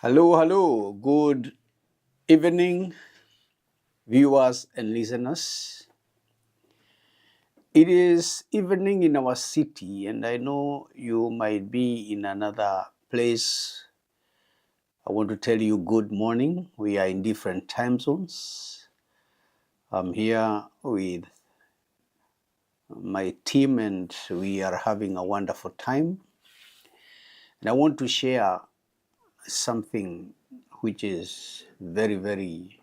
Hello, hello. Good evening, viewers and listeners. It is evening in our city, and I know you might be in another place. I want to tell you good morning. We are in different time zones. I'm here with my team, and we are having a wonderful time. And I want to share something which is very, very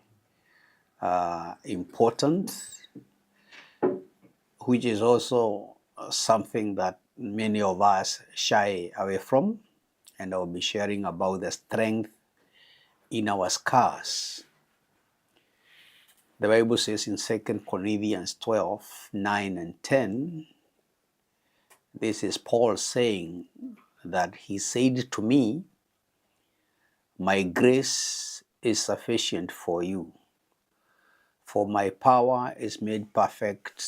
important, which is also something that many of us shy away from. And I'll be sharing about the strength in our scars. The Bible says in 2 Corinthians 12, 9 and 10, this is Paul saying that he said to me, "My grace is sufficient for you, for my power is made perfect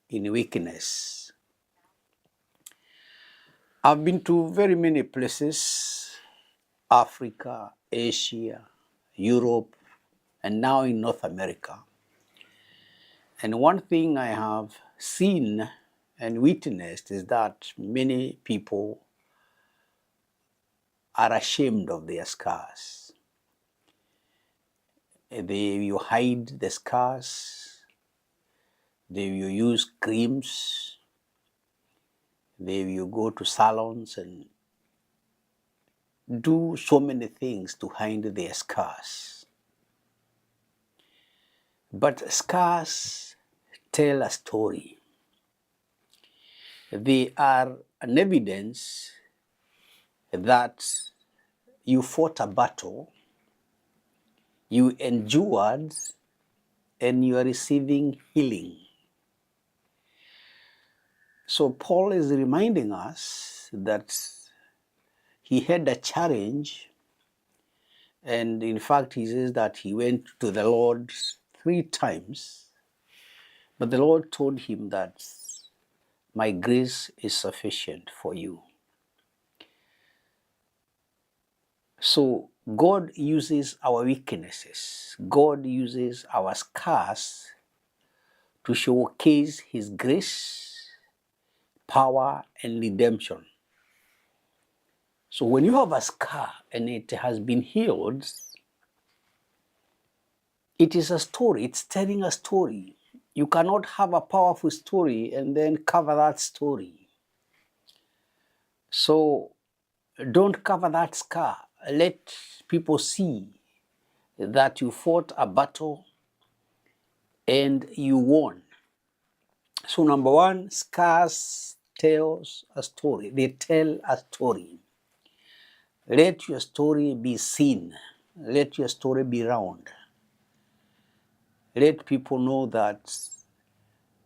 in weakness." I've been to very many places: Africa, Asia, Europe, and now in North America. And one thing I have seen and witnessed is that many people are ashamed of their scars. You hide the scars, you use creams, you go to salons and do so many things to hide their scars. But scars tell a story. They are an evidence that you fought a battle, you endured, and you are receiving healing. So Paul is reminding us that he had a challenge, and in fact he says that he went to the Lord 3 times, but the Lord told him that my grace is sufficient for you. So God uses our weaknesses, God uses our scars to showcase his grace, power, and redemption. So when you have a scar and it has been healed, it is a story, it's telling a story. You cannot have a powerful story and then cover that story. So don't cover that scar. Let people see that you fought a battle and you won. So number one, scars tells a story. They tell a story. Let your story be seen. Let your story be round. Let people know that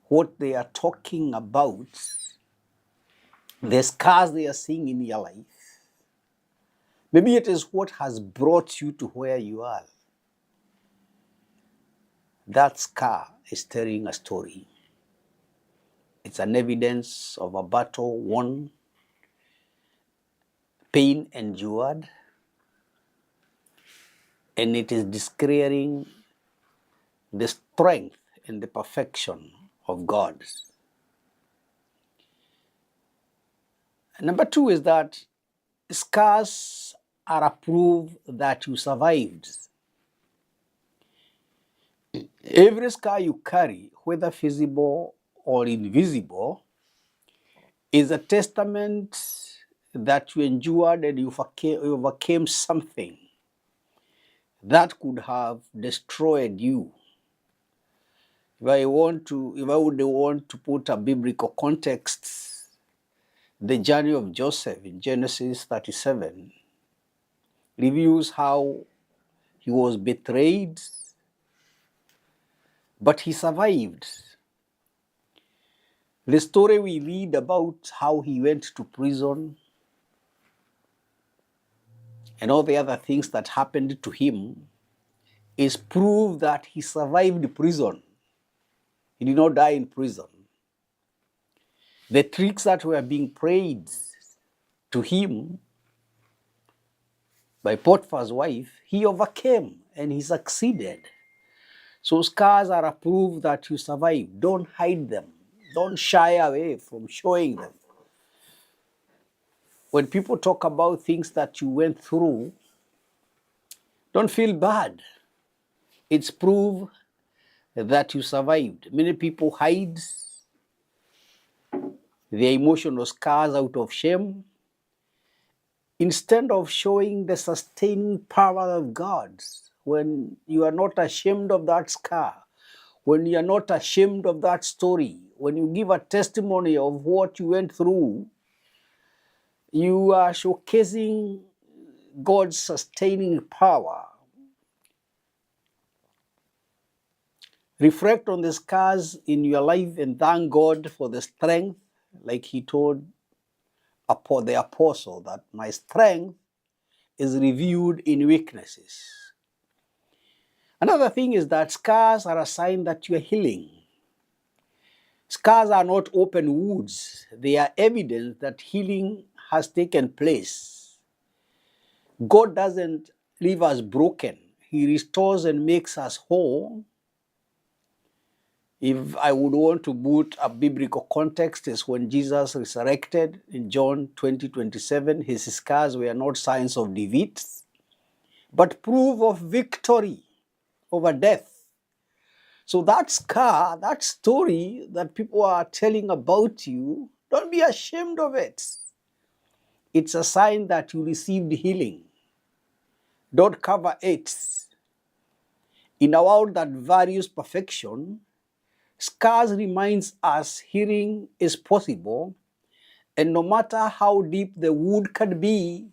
what they are talking about, the scars they are seeing in your life, maybe it is what has brought you to where you are. That scar is telling a story. It's an evidence of a battle won, pain endured, and it is declaring the strength and the perfection of God. Number two is that scars are a proof that you survived. Every scar you carry, whether visible or invisible, is a testament that you endured and you overcame something that could have destroyed you. If I would want to put a biblical context, the journey of Joseph in Genesis 37 reveals how he was betrayed, but he survived. The story we read about how he went to prison and all the other things that happened to him is proof that he survived prison. He did not die in prison. The tricks that were being played to him by Potiphar's wife, he overcame and he succeeded. So scars are a proof that you survived. Don't hide them. Don't shy away from showing them. When people talk about things that you went through, don't feel bad. It's proof that you survived. Many people hide their emotional scars out of shame instead of showing the sustaining power of God. When you are not ashamed of that scar, when you are not ashamed of that story, when you give a testimony of what you went through, you are showcasing God's sustaining power. Reflect on the scars in your life and thank God for the strength, like he told the apostle, that my strength is revealed in weaknesses. Another thing is that scars are a sign that you are healing. Scars are not open wounds. They are evidence that healing has taken place. God doesn't leave us broken. He restores and makes us whole. If I would want to put a biblical context, is when Jesus resurrected in John 20:27, his scars were not signs of defeat, but proof of victory over death. So that scar, that story that people are telling about you, don't be ashamed of it. It's a sign that you received healing. Don't cover it. In a world that values perfection, scars reminds us healing is possible, and no matter how deep the wound can be,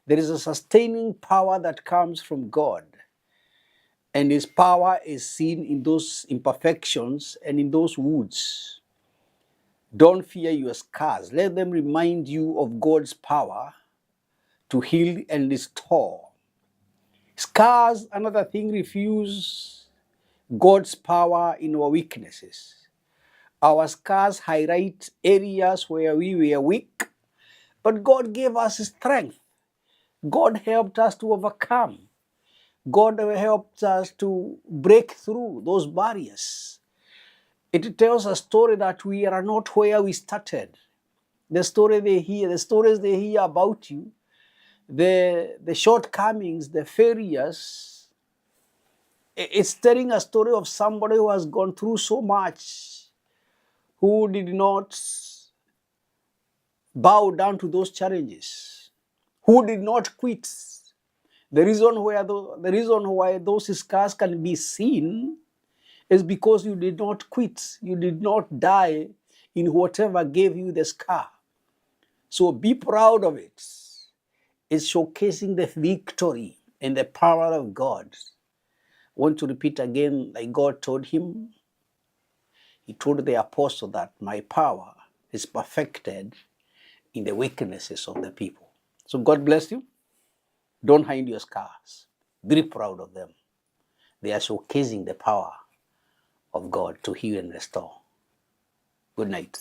there is a sustaining power that comes from God. And his power is seen in those imperfections and in those wounds. Don't fear your scars. Let them remind you of God's power to heal and restore. Scars, another thing, refuse God's power in our weaknesses. Our scars highlight areas where we were weak, but God gave us strength. God helped us to overcome. God helped us to break through those barriers. It tells a story that we are not where we started. The stories they hear about you, the shortcomings, the failures, it's telling a story of somebody who has gone through so much, who did not bow down to those challenges, who did not quit. The reason why those scars can be seen is because you did not quit. You did not die in whatever gave you the scar. So be proud of it. It's showcasing the victory and the power of God. I want to repeat again, like God told him. He told the apostle that my power is perfected in the weaknesses of the people. So God bless you. Don't hide your scars. Be proud of them. They are showcasing the power of God to heal and restore. Good night.